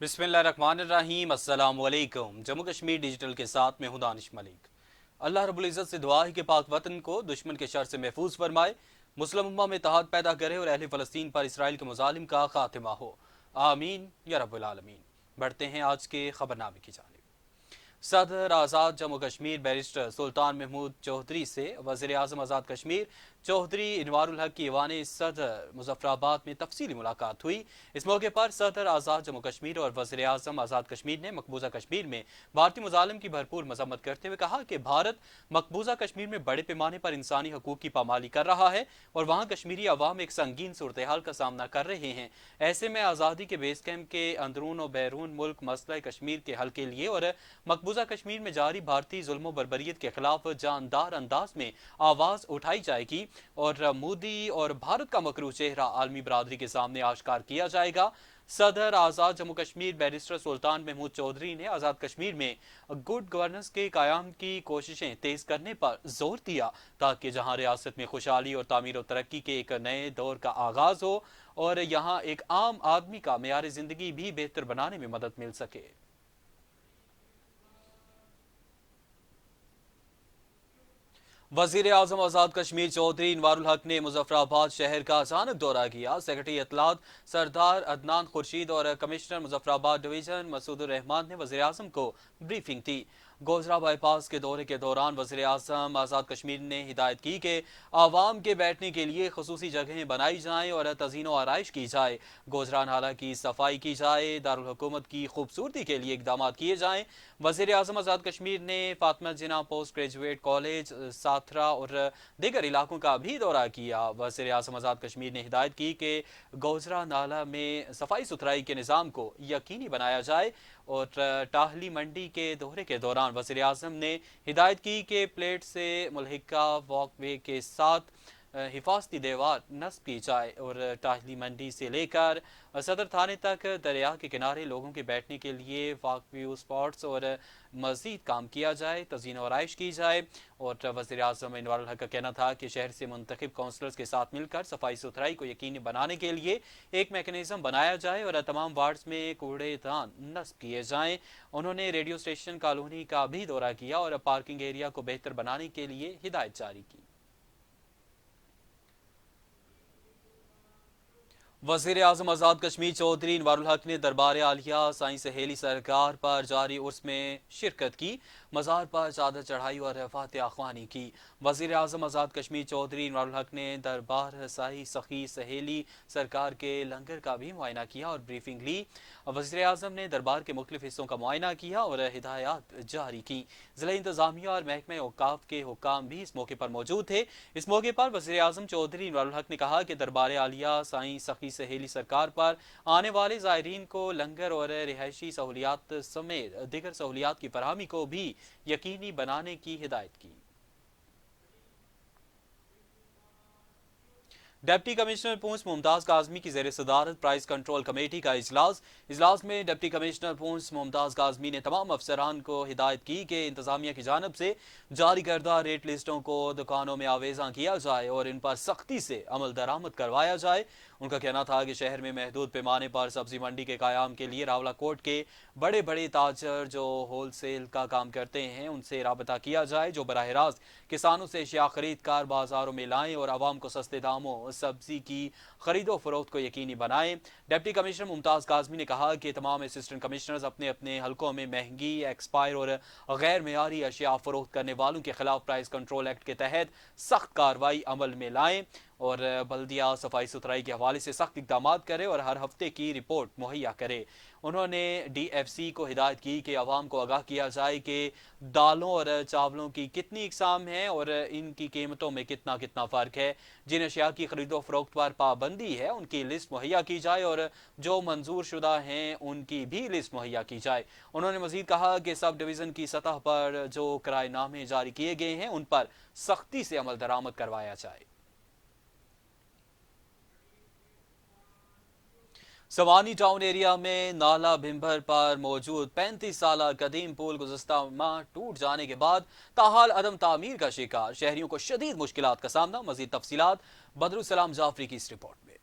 बिस्मिल्लाहिर्रहमानिर्रहीम। अस्सलाम वालेकुम। जम्मू कश्मीर डिजिटल के साथ मैं हूं दानिश मलिक। अल्लाह रब्बुल इज़्ज़त से दुआ है कि पाक वतन को दुश्मन के शर से महफूज फरमाए, मुस्लिम उम्मा में इत्तेहाद पैदा करे और अहले फ़लस्तीन पर इसराइल के मुजालिम का खात्मा हो। आमीन या रब्बुल आलमीन। बढ़ते हैं आज के खबरनामे की जानिब। सदर आज़ाद जम्मू कश्मीर बैरिस्टर सुल्तान महमूद चौधरी से वज़ीर आज़म आज़ाद कश्मीर चौधरी इनवारुल हक की ईवान सदर मुजफ्फराबाद में तफसीली मुलाकात हुई। इस मौके पर सदर आज़ाद जम्मू कश्मीर और वज़ीर आज़म आज़ाद कश्मीर ने मकबूजा कश्मीर में भारतीय मुजालिम की भरपूर मजम्मत करते हुए कहा कि भारत मकबूजा कश्मीर में बड़े पैमाने पर इंसानी हकूक़ की पामाली कर रहा है और वहाँ कश्मीरी अवाम एक संगीन सूरत हाल का सामना कर रहे हैं। ऐसे में आज़ादी के बेस कैंप के अंदरून और बैरून मुल्क मसला कश्मीर के हल के लिए और मकबूजा कश्मीर में जारी भारतीय जुल्म बर्बरियत के खिलाफ जानदार अंदाज में आवाज़ उठाई जाएगी और मोदी और भारत का मकरू चेहरा आलमी बरादरी के सामने आश्कार किया जाएगा। सदर आज़ाद जम्मू कश्मीर बैरिस्टर सुल्तान महमूद चौधरी ने आज़ाद कश्मीर में गुड गवर्नेंस के कायम की कोशिशें तेज करने पर जोर दिया ताकि जहां रियासत में खुशहाली और तामीर और तरक्की के एक नए दौर का आगाज हो और यहाँ एक आम आदमी का मेयार जिंदगी भी बेहतर बनाने में मदद मिल सके। वज़ीर आज़म आज़ाद कश्मीर चौधरी इनवारुल हक ने मुजफ्फराबाद शहर का अचानक दौरा किया। सेक्रेटरी इत्तलात सरदार अदनान खुर्शीद और कमिश्नर मुजफ्फराबाद डिवीजन मसूदुर रहमान ने वज़ीर आज़म को ब्रीफिंग दी। गोजरा बाईपास के दौरे के दौरान वज़ीर आज़म आज़ाद कश्मीर ने हिदायत की कि आवाम के बैठने के लिए खसूसी जगहें बनाई जाएँ और तज़ीन व आराइश की जाए, गोजरा नाला की सफाई की जाए, दारुल हुकूमत की खूबसूरती के लिए इकदाम किए जाएँ। वज़ीर आज़म आज़ाद कश्मीर ने फातिमा जिन्ना पोस्ट ग्रेजुएट कॉलेज साथरा और दीगर इलाकों का भी दौरा किया। वज़ीर आज़म आज़ाद कश्मीर ने हिदायत की कि गोजरा नाला में सफाई सुथराई के निज़ाम को यकीनी बनाया जाए और टाहली मंडी के दौरे के दौरान वज़ीर आज़म ने हिदायत की कि प्लेट से मुल्हिका वॉकवे के साथ हिफाजती दीवार नस्ब की जाए और टाहली मंडी से लेकर सदर थाने तक दरिया के किनारे लोगों के बैठने के लिए वॉक व्यू स्पॉट्स और मज़ीद काम किया जाए, तज़ीन और आराइश की जाए। और वज़ीर आज़म इनवारुल हक का कहना था कि शहर से मुंतखब काउंसलर्स के साथ मिलकर सफाई सुथराई को यकीनी बनाने के लिए एक मैकेनिज़्म बनाया जाए और तमाम वार्ड्स में कूड़ेदान नस्ब किए जाएँ। उन्होंने रेडियो स्टेशन कॉलोनी का भी दौरा किया और पार्किंग एरिया को बेहतर बनाने के लिए हिदायत जारी की। वज़ीर आज़म आज़ाद कश्मीर चौधरी इनवारुल हक ने दरबार आलिया साईं सहेली सरकार पर जारी उर्स में शिरकत की, मज़ार पर चादर चढ़ाई और फातिहा ख्वानी की। वज़ीर आज़म आज़ाद कश्मीर चौधरी इनवारुल हक ने दरबार साई सखी सहेली सरकार के लंगर का भी मुआयना किया और ब्रीफिंग ली। वज़ीर आज़म ने दरबार के मुख्तलिफ हिस्सों का मुआयना किया और हिदायत जारी की। ज़िला इंतज़ामिया और महकमा औकाफ के हुक्काम भी इस मौके पर मौजूद थे। इस मौके पर वज़ीर आज़म चौधरी इनवारुल हक ने कहा कि दरबार आलिया साईं सखी सहेली सरकार पर आने वाले ज़ायरीन को लंगर और रिहायशी सहूलियात समेत दीगर सहूलियात की फराहमी को भी यकीनी बनाने की हिदायत की। डिप्टी कमिश्नर पूंछ मुमताज काजमी की ज़ेर सदारत प्राइस कंट्रोल कमेटी का इजलास में डिप्टी कमिश्नर पूंछ मुमताज काजमी ने तमाम अफसरान को हिदायत की कि इंतजामिया की जानब से जारी करदा रेट लिस्टों को दुकानों में आवेजा किया जाए और इन पर सख्ती से अमल दरामद करवाया जाए। उनका कहना था कि शहर में महदूद पैमाने पर सब्जी मंडी के कायम के लिए रावलाकोट के बड़े बड़े ताजर जो होल सेल का काम करते हैं उनसे राबता किया जाए, जो बराह रास्त किसानों से अशिया खरीद कर बाजारों में लाएं और आवाम को सस्ते दामों सब्जी की खरीदो फरोख्त को यकीनी बनाएं। डिप्टी कमिश्नर मुमताज काजमी ने कहा कि तमाम असिस्टेंट कमिश्नर्स अपने अपने हलकों में महंगी, एक्सपायर और गैर मेयारी अशिया फरोख्त करने वालों के खिलाफ प्राइस कंट्रोल एक्ट के तहत सख्त कार्रवाई अमल में लाएं और बल्दिया सफाई सुथराई के हवाले से सख्त इकदाम करे और हर हफ्ते की रिपोर्ट मुहैया करे। उन्होंने DFC को हिदायत की कि आवाम को आगाह किया जाए कि दालों और चावलों की कितनी इकसाम है और इनकी कीमतों में कितना कितना फ़र्क है। जिन अशिया की खरीदो फरोख्त पर पाबंदी है उनकी लिस्ट मुहैया की जाए और जो मंजूर शुदा हैं उनकी भी लिस्ट मुहैया की जाए। उन्होंने मजीद कहा कि सब डिवीज़न की सतह पर जो किराएनामे जारी किए गए हैं उन पर सख्ती से अमल दरामद करवाया जाए। सवानी टाउन एरिया में नाला भिम्बर पर मौजूद 35 साल कदीम पुल गुज़श्ता माह टूट जाने के बाद ताहाल अदम तामीर का शिकार, शहरियों को शदीद मुश्किलात का सामना। मजीद तफसीलात बदरुल सलाम जाफरी की इस रिपोर्ट में।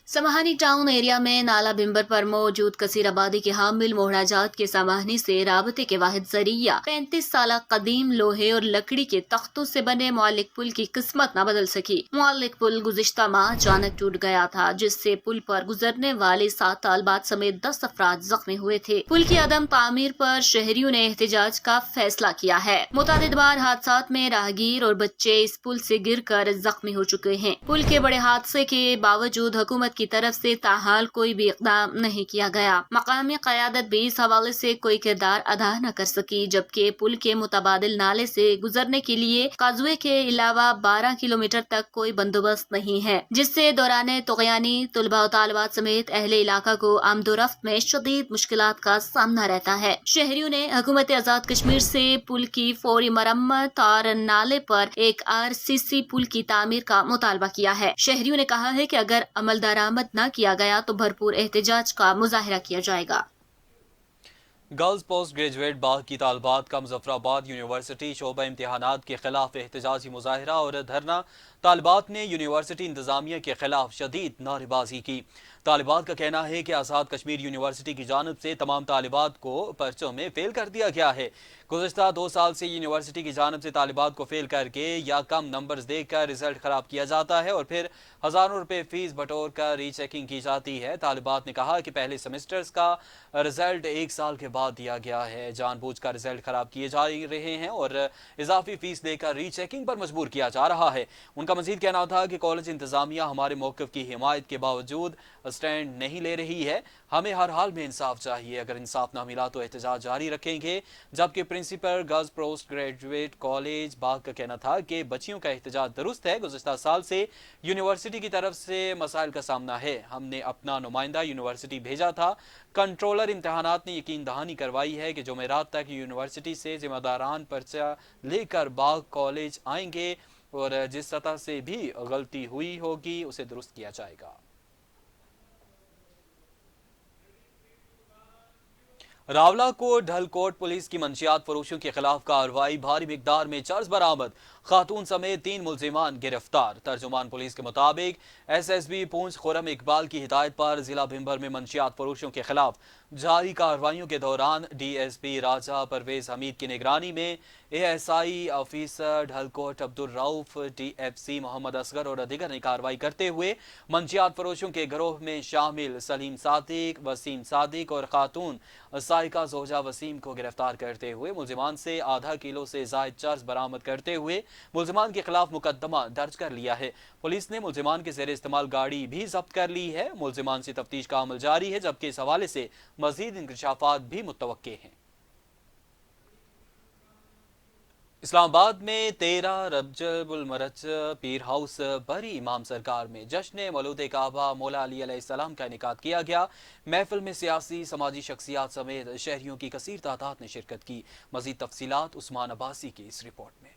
समाहनी टाउन एरिया में नाला बिम्बर पर मौजूद कसीर आबादी के हामिल मोहराजात के समाहनी से राबते के वाहिद जरिया 35 साल कदीम लोहे और लकड़ी के तख्तों से बने मुअल्लिक पुल की किस्मत न बदल सकी। मुअल्लिक पुल गुज़िश्ता माह अचानक टूट गया था, जिससे पुल पर गुजरने वाले 7 तालबात समेत 10 अफराद जख्मी हुए थे। पुल की अदम तामीर पर शहरियों ने एहतजाज का फैसला किया है। मुतादिद बार हादसात में राहगीर और बच्चे इस पुल से गिर कर जख्मी हो चुके हैं। पुल के बड़े हादसे के बावजूद हुकूमत की तरफ से ताहाल कोई भी इक़दाम नहीं किया गया। मकामी क़यादत भी इस हवाले से कोई किरदार अदा न कर सकी, जबकि पुल के मुतबादिल नाले से गुजरने के लिए काज़ुए के अलावा 12 किलोमीटर तक कोई बंदोबस्त नहीं है, जिससे दौरान तुग़यानी तलबा और तालिबात समेत अहले इलाका को आमदोरफ्त में शदीद मुश्किलात का सामना रहता है। शहरियों ने हुकूमत आज़ाद कश्मीर से पुल की फौरी मरम्मत और नाले पर एक RCC पुल की तामीर का मुतालबा किया है। शहरियों ने कहा है कि अगर अमल दरामद न किया गया तो भरपूर एहतजाज का मुजाहिरा किया जाएगा। गर्ल्स पोस्ट ग्रेजुएट बाग की तालबात का मुजफ्फराबाद यूनिवर्सिटी शोबा इम्तिहानात के खिलाफ एहतजाजी मुजाहिरा और धरना। तालिबात ने यूनिवर्सिटी इंतजामिया के खिलाफ शदीद नारेबाजी की। तालिबात का कहना है कि आज़ाद कश्मीर यूनिवर्सिटी की जानिब से तमाम तालिबात को पर्चों में फेल कर दिया गया है। गुज़श्ता 2 साल से यूनिवर्सिटी की जानिब से तालिबात को फेल करके या कम नंबर्स देकर रिजल्ट ख़राब किया जाता है और फिर हज़ारों रुपए फीस बटोर कर रीचेकिंग की जाती है। तालिबात ने कहा कि पहले सेमेस्टर्स का रिजल्ट 1 साल के बाद दिया गया है। जानबूझकर रिजल्ट ख़राब किए जा रहे हैं और इजाफी फीस देकर रीचेकिंग पर मजबूर किया जा रहा है। उनका मजीद कहना था कि कॉलेज इंतजामिया हमारे मौक़िफ़ की हिमायत के बावजूद स्टैंड नहीं ले रही है। हमें हर हाल में इंसाफ चाहिए। अगर इंसाफ ना मिला तो एहतजाज जारी रखेंगे। जबकि principal girls post graduate college Bagh का कहना था कि बच्चियों का एहतजाज दुरुस्त है। गुज़श्ता साल से यूनिवर्सिटी की तरफ से मसाइल का सामना है। हमने अपना नुमाइंदा यूनिवर्सिटी भेजा था। कंट्रोलर इम्तहानात ने यकीन दहानी करवाई है कि जुमेरात तक यूनिवर्सिटी से जिम्मेदारान पर्चा लेकर बाग कॉलेज आएंगे और जिस सतह से भी गलती हुई होगी उसे दुरुस्त किया जाएगा। रावला को ढलकोट पुलिस की मंशियात फरोशों के खिलाफ कार्रवाई। भारी मिकदार में चर्स बरामद। खातून समेत 3 मुलजिमान गिरफ्तार। तर्जुमान पुलिस के मुताबिक SSB पूंछ खुरम इकबाल की हिदायत पर जिला भिंबर में मंशियात फरोशों के खिलाफ जारी कार्रवाइयों के दौरान DSP राजा परवेज हमीद की निगरानी में ASI officer Dhalkot Abdul Rauf, DFC Mohammad Asghar और दीगर ने कार्रवाई करते हुए मंशियात फरोशों के गिरोह में शामिल सलीम सादिक, वसीम सादिक और खातून साइका जोजा वसीम को गिरफ्तार करते हुए मुलजिमान से आधा किलो से जायद चर्स बरामद करते हुए मुलजिमान के खिलाफ मुकदमा दर्ज कर लिया है। पुलिस ने मुलजिमान के ज़ेरे इस्तेमाल गाड़ी भी जब्त कर ली है। मुलजिमान से तफ्तीश का अमल जारी है, जबकि इस हवाले से मजीद इंकशाफात भी मुतवक्के हैं। इस्लामाबाद में 13 रजबुल मरज पीर हाउस बरी इमाम सरकार में जश्न मौलूद काबा मौला अली अलैहिस्सलाम का इनेकाद किया गया। महफिल में सियासी समाजी शख्सियात समेत शहरियों की कसीर तादाद ने शिरकत की। मजीद तफसीलात उस्मान अब्बासी की इस रिपोर्ट में।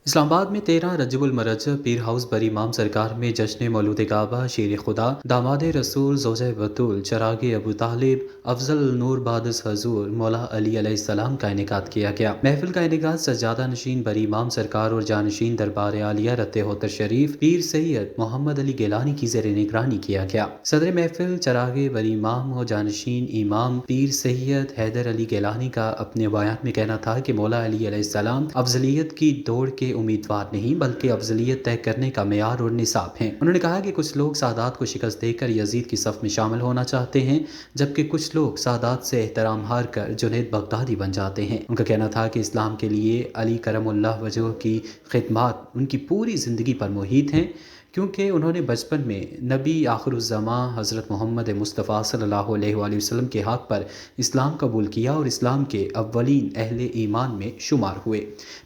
इस्लामाबाद में 13 रजबुल मरज पीर हाउस बरी इमाम सरकार में जश्न मौलूद काबा, शेर खुदा, दामाद रसूल, ज़ौजे बतूल, चरागे अबू तालिब, अफजल नूर बादस हजूर मौला अली अलैहिस्सलाम का इनेकाद किया गया। महफिल का इनेकाद सज्जादा नशीन बरी इमाम सरकार और जानशीन दरबार आलिया रत्ते होतर शरीफ पीर सैयद मोहम्मद अली गिलानी की ज़ेरे निगरानी किया गया। सदर महफिल चरागे बरी इमाम और जानशीन इमाम पीर सैयद हैदर अली गिलानी का अपने बयान में कहना था कि मौला अली अलैहिस्सलाम अफजलियत की दौड़ के उम्मीदवार नहीं बल्कि अफजलियत तय करने का मेयार और निसाब हैं। उन्होंने कहा कि कुछ लोग सादात को शिकस्त देकर यजीद की सफ में शामिल होना चाहते हैं, जबकि कुछ लोग सादात से एहतराम हार कर जुनैद बगदादी बन जाते हैं। उनका कहना था कि इस्लाम के लिए अली करमुल्लाह वजह की खिदमत उनकी पूरी ज़िंदगी पर मुहित हैं, क्योंकि उन्होंने बचपन में नबी आखिरुज़्ज़मां हज़रत मोहम्मद मुस्तफ़ा सल्लल्लाहु अलैहि वसल्लम के हाथ पर इस्लाम कबूल किया और इस्लाम के अव्वलीन अहले ईमान में शुमार हुए।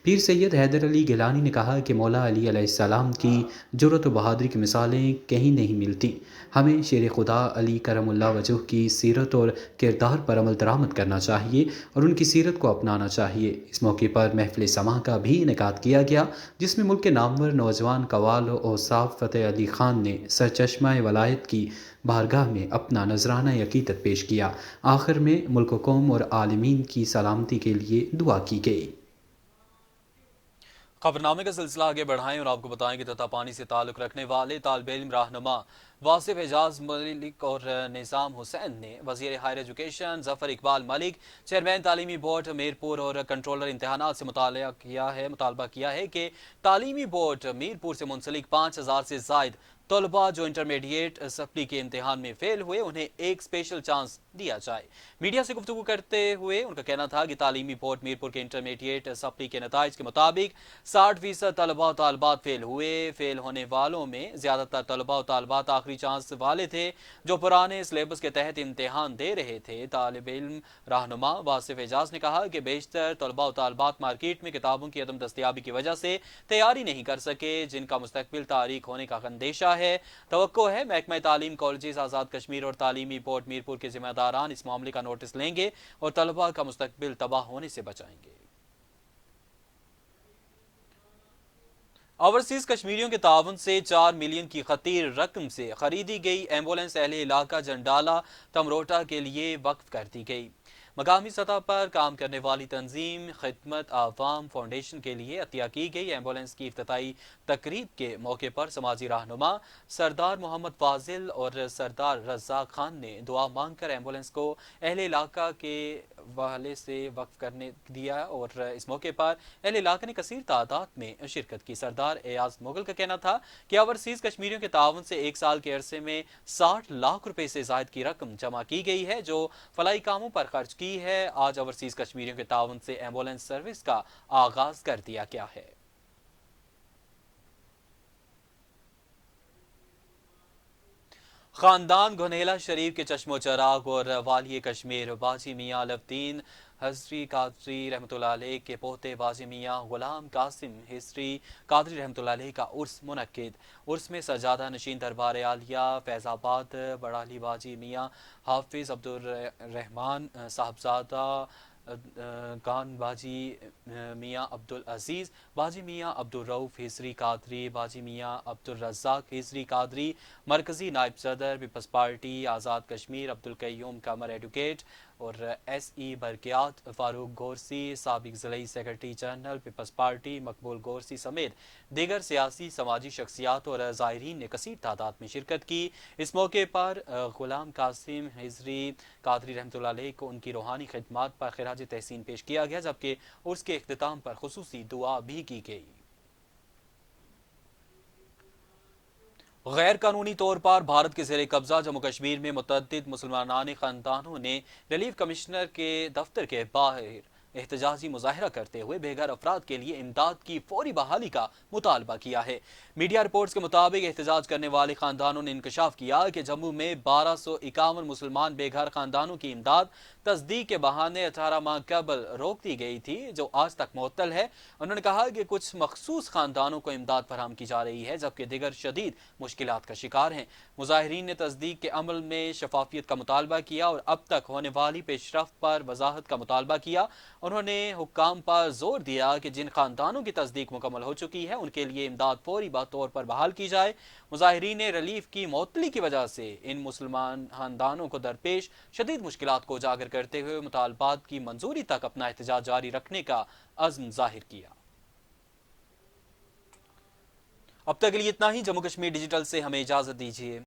पीर सैयद हैदर अली गिलानी ने कहा कि मौला अली अलैहिस्सलाम की जुर्रत व बहादुरी की मिसालें कहीं नहीं मिलती। हमें शेर खुदा अली करमुल्लाह वजह की सीरत और किरदार पर अमल दरामद करना चाहिए और उनकी सीरत को अपनाना चाहिए। इस मौके पर महफिल समा का भी इनेकाद किया गया, जिसमें मुल्क के नामवर नौजवान कवाल और साफ फ़तेह अली ख़ान ने सरचश्मा वलायत की बारगाह में अपना नजराना अक़ीदत पेश किया। आखिर में मुल्क कौम और आलमीन की सलामती के लिए दुआ की गई। खबरनामे का सिलसिला आगे बढ़ाएं और आपको बताएं कि तथा पानी से ताल्लुक़ रखने वाले तालिब इल्म रहनुमा वासिफ एजाज मलिक और निज़ाम हुसैन ने वज़ीर higher education Zafar Iqbal Malik, chairman तालीमी बोर्ड मीरपुर और कंट्रोलर इम्तहानात से मुतालबा किया है कि तालीमी बोर्ड मीरपुर से मुंसलिक 5000 से ज़ायद तलबा जो इंटरमीडिएट सप्ली के इम्तिहान में फेल हुए उन्हें एक स्पेशल चांस दिया जाए। मीडिया से गुफ्तगू करते हुए उनका कहना था कि तालीमी बोर्ड मीरपुर के इंटरमीडिएट सप्ली के नताइज के मुताबिक 60% तलबा और तालबात फेल हुए। फेल होने वालों में ज़्यादातर तलबा और तालबात आखिरी चांस वाले थे जो पुराने सिलेबस के तहत इम्तिहान दे रहे थे। तालिब इल्म रहनुमा वासिफ एजाज ने कहा कि बेशतर तलबा और तालबात मार्केट में किताबों की अदम दस्तयाबी की वजह से तैयारी नहीं कर सके, जिनका मुस्तकबिल तारीख होने का अंदेशा है। तवक्को है महकमा तालीम, कॉलेजेस आज़ाद कश्मीर और तालीमी बोर्ड मीरपुर के जिम्मेदारान इस मामले का नोटिस लेंगे और तलबा का मुस्तकबिल तबाह होने से बचाएंगे। ओवरसीज कश्मीरियों के ताउन से 4 मिलियन की खतीर रकम से खरीदी गई एम्बुलेंस अहले इलाका जंडाला तमरोटा के लिए वक्फ कर दी गई। मकामी सतह पर काम करने वाली तंजीम खिदमत आवाम फाउंडेशन के लिए अतिया की गई एम्बुलेंस की इफ्तिताई तकरीब के मौके पर समाजी रहनुमा सरदार मोहम्मद फाजिल और सरदार रज़ाक खान ने दुआ मांग कर एम्बुलेंस को अहले इलाका के हवाले से वक्फ करने दिया और इस मौके पर अहले इलाका ने कसीर तादाद में शिरकत की। सरदार एयाज मुगल का कहना था कि ओवरसीज कश्मीरियों के ताउन से एक साल के अरसे में 60 लाख रुपए से ज़ायद की रकम जमा की गई है जो फलाई कामों पर खर्च की है। आज ओवरसीज कश्मीरियों के ताउन से एम्बुलेंस सर्विस का आगाज कर दिया गया है। खानदान घुनेला शरीफ के चश्मो चराग और वाली कश्मीर बाजी मियाँ लवदीन हजरी कादरी रहमतुल्लाह अलैह के पोते बाजी मियाँ गुलाम कासिम हिस्ट्री कादरी रहमतुल्लाह अलैह का उर्स मुनक्किद। उर्स में सजादा नशीन दरबार आलिया फैज़ाबाद बड़ाली बाजी मियाँ हाफिज अब्दुल रहमान साहबजादा गान बाजी मियाँ अब्दुल अजीज़ बाजी मियाँ अब्दुल रऊफ़ हिस्री कादरी बाजी मियाँ अब्दुल रज़ाक हिस्री कादरी मरकज़ी नायब सदर पीपल्स पार्टी आज़ाद कश्मीर अब्दुल कय्यूम कमर एडवोकेट और SE बरकियात फारूक गोरसी साबिक ज़िलाई सेक्रेटरी जनरल पीपल्स पार्टी मकबूल गोरसी समेत दीगर सियासी समाजी शख्सियात और ज़ायरीन ने कसीर तादाद में शिरकत की। इस मौके पर गुलाम कासिम हिजरी कादरी रहमतुल्लाह अलैह को उनकी रूहानी खिदमात पर खिराज तहसीन पेश किया गया जबकि उसके इख्तिताम पर खुसूसी दुआ भी की गई। गैर कानूनी तौर पर भारत के ज़ेरे कब्जा जम्मू कश्मीर में मुतअद्दिद मुसलमानाने खानदानों ने रिलीफ कमिश्नर के दफ्तर के बाहर एहतजाजी मुजाहरा करते हुए बेघर अफराद के लिए इमदाद की फौरी बहाली का मुतालबा किया है। मीडिया रिपोर्ट्स के मुताबिक एहतजाज करने वाले खानदानों ने इंकशाफ किया कि जम्मू में 1251 मुसलमान बेघर खानदानों की इमदाद तस्दीक के बहाने 18 माह कबल रोक दी गई थी जो आज तक मुअत्तल है। उन्होंने कहा कि कुछ मखसूस खानदानों को इमदाद फराहम की जा रही है जबकि दिगर शदीद मुश्किलात का शिकार हैं। मुजाहिरीन ने तस्दीक के अमल में शफाफियत का मुतालबा किया और अब तक होने वाली पेशरफ्त पर वजाहत का मुतालबा किया। उन्होंने हुक्काम पर जोर दिया कि जिन खानदानों की तस्दीक मुकम्मल हो चुकी है उनके लिए इमदाद फौरी तौर पर बहाल की जाए। मुजाहिरीन ने रिलीफ की मुअत्तली की वजह से इन मुसलमान खानदानों को दरपेश शदीद मुश्किलात को उजागर करते हुए मुतालबात की मंजूरी तक अपना एहतजाज जारी रखने का अज़्म जाहिर किया। अब तक के लिए इतना ही। जम्मू कश्मीर डिजिटल से हमें इजाजत दीजिए।